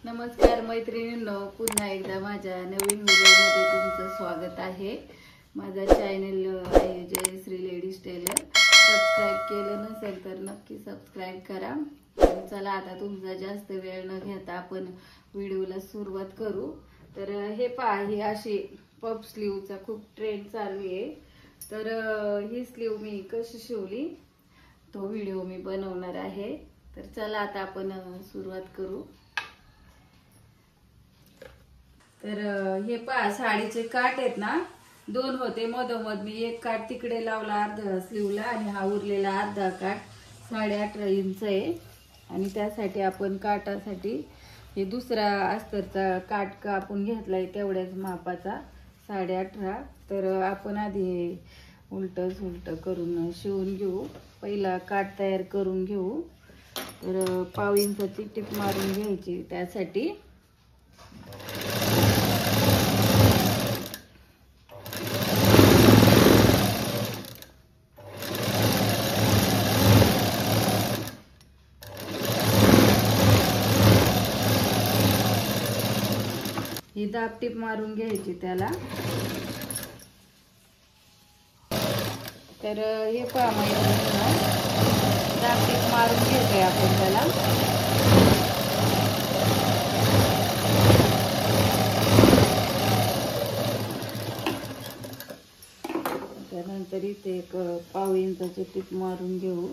नमस्कार मैत्रिणींनो, पुन्हा एकदा माझ्या नवीन व्हिडिओमध्ये तुमचं स्वागत आहे। माझा चॅनल आहे जयश्री लेडीज टेलर। सबस्क्राइब केलं नसेल तर नक्की सबस्क्राइब करा। चला आता तुमचा जास्त वेळ न घेता आपण व्हिडिओला सुरुवात करू। तर हे पहा, ही अशी पफ स्लीवचा खूप ट्रेंड चालू आहे। तर ही स्लीव मी कशी शिवली तो व्हिडिओ मी बनवणार आहे। तर चला आता आपण सुरुवात करू। तर हे पहा, साडीचे काठ आहेत ना, दोन होते। मधोमध मी एक काठ तिकडे लावला अर्धा स्लीवला आणि हा उरलेला अर्धा काठ 18.5 इंच आहे। आणि त्यासाठी आपण काठासाठी हे दुसरा अस्तरचा काठ कापून घेतलाय तेवढ्याच मापाचा 18.5। तर आपण आधी उलट सुलट करून शिवून घेऊ। पहिला काठ तयार करून घेऊ। तर पाव इंचाची टिप मारून घ्यायची त्यासाठी। ही दाब टिप मारून घ्यायची त्याला। तर हे पहा मैत्रिणींनो, दाब टिप मारून घ्यायचंय आपण त्याला। त्यानंतर इथे एक पाव इंचाची टिप मारून घेऊ।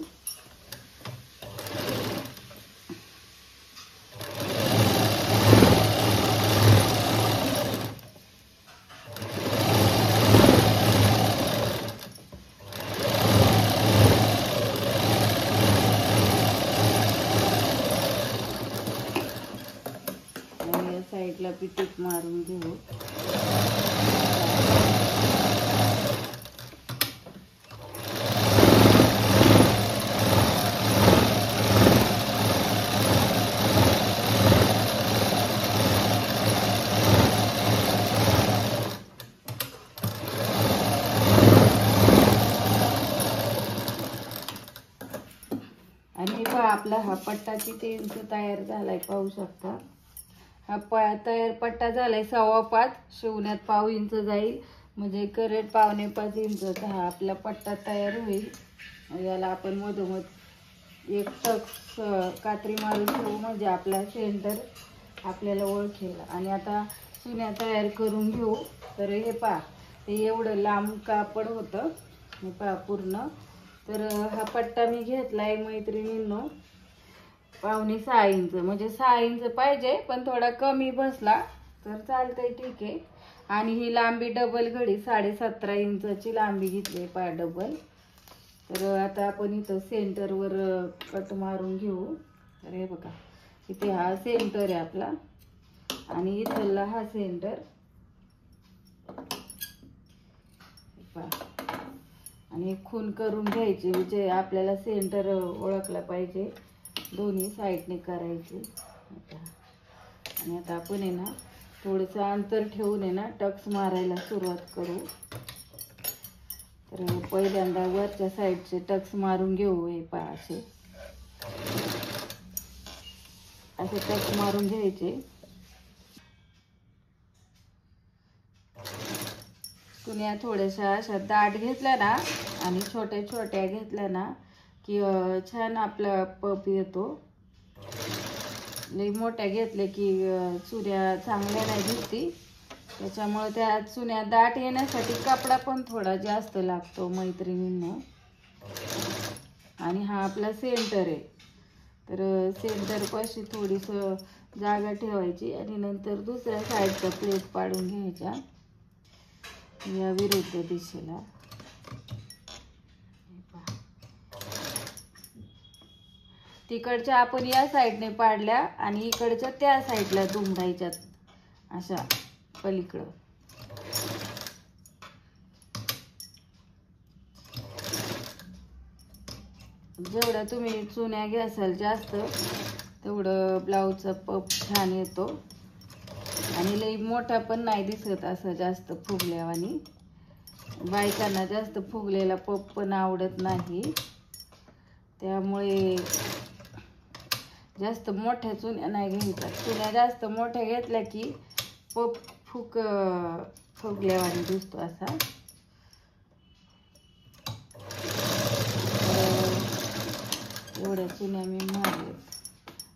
साइडला भी टिप मारून घेऊ। आणि पहा, आपला हा पट्टा किती इंच तयार झालाय पाहू शकता। हा तयार पट्टा झालाय 5.25। शिवण्यात पाव इंच जाईल, म्हणजे करेक्ट 5.25 इंचचा हा आपला पट्टा तयार होईल। याला आपण मधोमध एक टक्स कात्री मारून ठेवू, म्हणजे आपला सेंटर आपल्याला ओळखेल। आणि आता सुन्या तयार करून घेऊ। तर हे पहा, ते एवढं लांब कापड होतं, हे पहा पूर्ण। तर हा पट्टा मी घेतलाय मैत्रिणींनो 5.25 इंच, म्हणजे 6 इंच पाहिजे, पण थोडा कमी बसला तर चालतंय, ठीक आहे। आणि ही लांबी डबल घडी 17.5 इंचाची लांबी घेतली पहा डबल। तर आता आपण इथं सेंटरवर कट मारून घेऊ। तर हे बघा, इथे हा सेंटर आहे आपला आणि इथला हा सेंटर पहा। आणि खून करून घ्यायची, म्हणजे आपल्याला सेंटर ओळखला पाहिजे, दोन्ही साइडने करायचे। आणि आता आपण आहे ना थोडंसं अंतर ठेवून आहे ना टक्स मारायला सुरुवात करू। तर पहिल्यांदा वरच्या साइडचे टक्स मारून घेऊ। हे पहा, असे टक्स मारून घ्यायचे। कुण्या थोड्याशा अशा दाट घेतल्या ना आणि छोट्या छोट्या घेतल्या ना की छान आपला पफ येतो। लई मोठ्या घेतले की चुन्या चांगल्या नाही दिसती, त्याच्यामुळे त्या चुन्या दाट येण्यासाठी कपडा पण थोडा जास्त लागतो मैत्रिणींनो। आणि हा आपला सेंटर आहे, तर सेंटर पाशी थोडीस जागा ठेवायची आणि नंतर दुसऱ्या साईडचा प्लेट पाडून घ्यायचा या विरुद्ध दिशेला। तिकडच्या आपण या साईडने पाडल्या आणि इकडच्या त्या साईडला दुमडायच्या अशा पलीकडं। जेवढा तुम्ही चुन्या घ्याल जास्त, तेवढं ब्लाऊजचा पफ छान येतो। आणि लई मोठा पण नाही दिसत असं जास्त फुगल्यावानी। बायकांना जास्त फुगलेला पफ पण आवडत नाही, त्यामुळे जास्त मोठ्या चुन्या नाही घ्यायच्या. चुन्या जास्त मोठ्या घेतल्या की फुगल्यावानी दिसतो असा. एवढ्या चुन्या मी मारल्यात.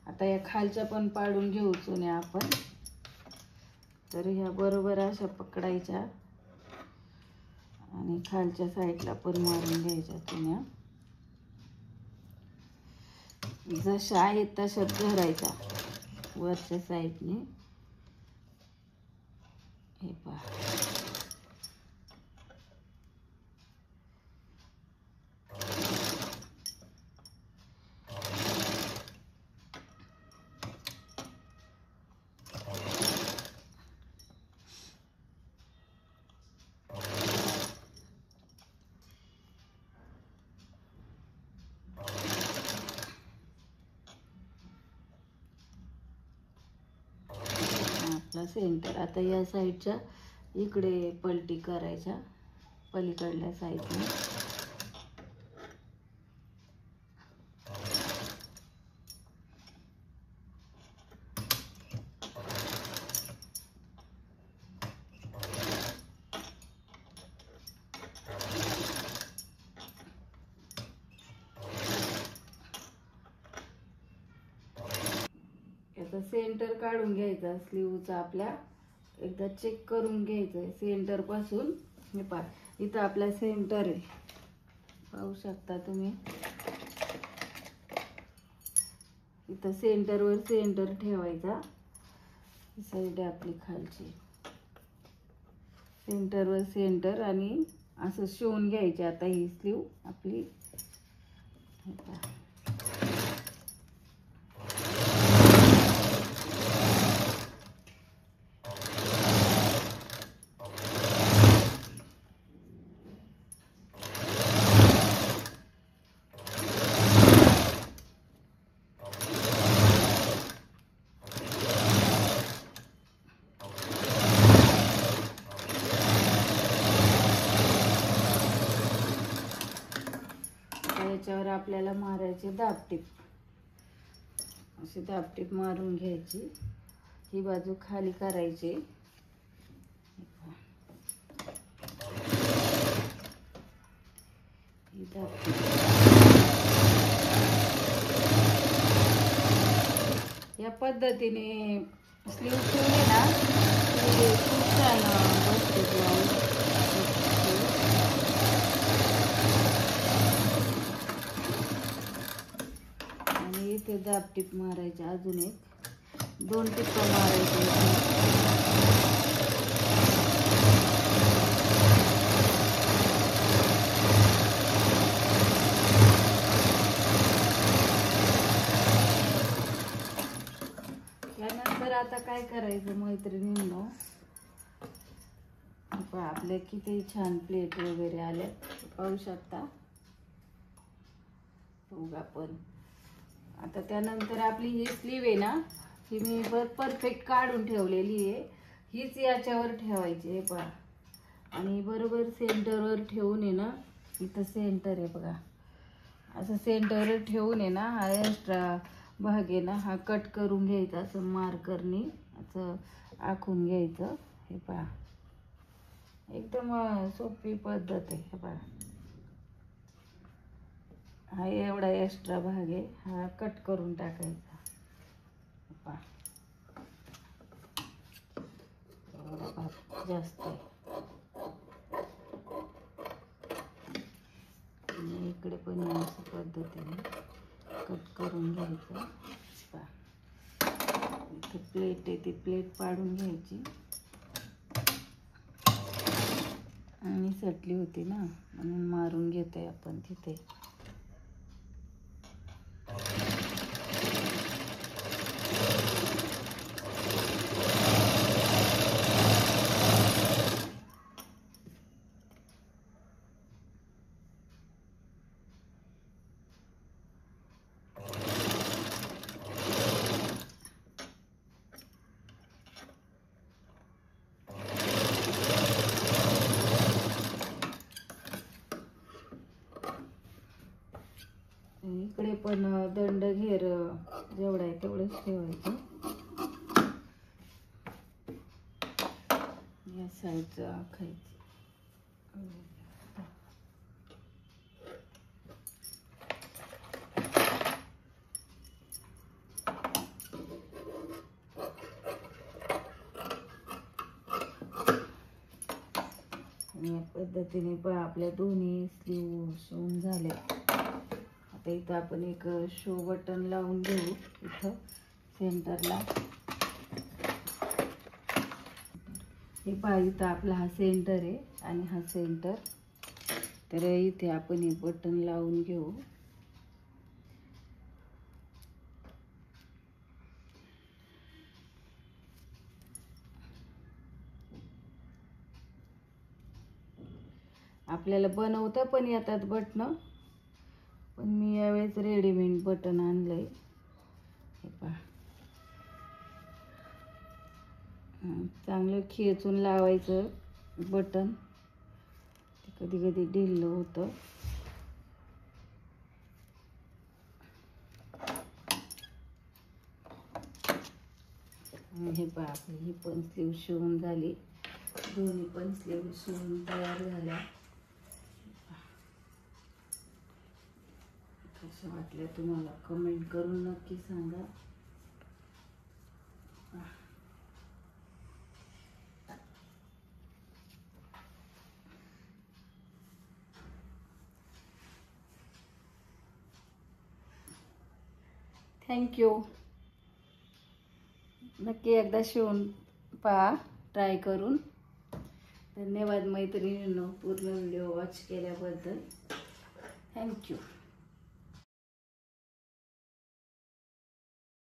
आता या खालच्या पण पाडून घेऊ चुन्या आपण. तर ह्या बरोबर अशा पकडायच्या आणि खालच्या साईडला पण मारून घ्यायच्या चुन्या. जशा आहेत तशाच धरायच्या वरच्या साईडने. हे पहा. आपला सेंटर. आता या साईडच्या इकडे पलटी करायच्या पलीकडल्या साईडने. याचा सेंटर काढून घ्यायचा स्लीवचा. आपल्या एकदा चेक करून घ्यायचं सेंटर पासून. हे पहा इथं आपला सेंटर आहे, पाहू शकता तुम्ही. इथं सेंटरवर सेंटर ठेवायचा. ही साईड आहे आपली खालची. सेंटरवर सेंटर आणि असं शिवून घ्यायची. आता ही स्लीव आपली. हे पहा. याच्यावर आपल्याला मारायचे दाबटीप. अशी दाबटीप मारून घ्यायची. ही बाजू खाली करायची. ही दाबटीप. या पद्धतीने स्लीव शिवली ना की खूप छान बसते ब्लाऊज. इथे दाबटीप मारायचे. अजून एक 2 टिपा मारायचे. त्यानंतर आता काय करायचं मैत्रिणींनो, आपले किती छान प्लेट वगैरे आल्यात पाहू शकता. बघा पण आता त्यानंतर आपली ही स्लीव आहे ना, ही मी परफेक्ट काढून ठेवलेली आहे. हीच याच्यावर ठेवायची आहे पहा. आणि बरोबर सेंटरवर ठेवून आहे ना, इथं सेंटर आहे बघा. असं सेंटरवर ठेवून आहे ना, हा एक्स्ट्रा भाग आहे ना हा कट करून घ्यायचा. असं मार्करनी असं आखून घ्यायचं. हे पहा एकदम सोपी पद्धत आहे. हे पहा हा एवढा एक्स्ट्रा भाग आहे हा कट करून टाकायचा. पहा एवढा भाग जास्त आहे. आणि इकडे पण अशा पद्धतीने कट करून घ्यायचं. पहा इथे प्लेट आहे ती प्लेट पाडून घ्यायची. आणि सटली होती ना म्हणून मारून घेतोय आपण तिथे. पण दंड घेर जेवढा आहे तेवढंच ठेवायचं. या साईडचं आखायचं. या पद्धतीने पण आपल्या दोन्ही स्लीव शिवून झाले. आता इथं आपण एक शो बटन लावून घेऊ इथं सेंटरला. हे पहा इथं आपला हा सेंटर आहे आणि हा सेंटर. तर इथे आपण हे बटन लावून घेऊ. आपल्याला बनवता पण येतात बटन, पण मी यावेळेस रेडीमेड बटन आणलंय. हे पहा चांगलं खेचून लावायचं बटन, कधी कधी ढिल्लं होतं. हे पहा आपली ही पण स्लीव शिवून झाली. दोन्ही पण स्लीव शिवून तयार झाल्या. कशा वाटल्या तुम्हाला कमेंट करून नक्की सांगा. थँक्यू. नक्की एकदा शिवून पहा ट्राय करून. धन्यवाद मैत्रिणींनो पूर्ण व्हिडिओ वॉच केल्याबद्दल. थँक्यू.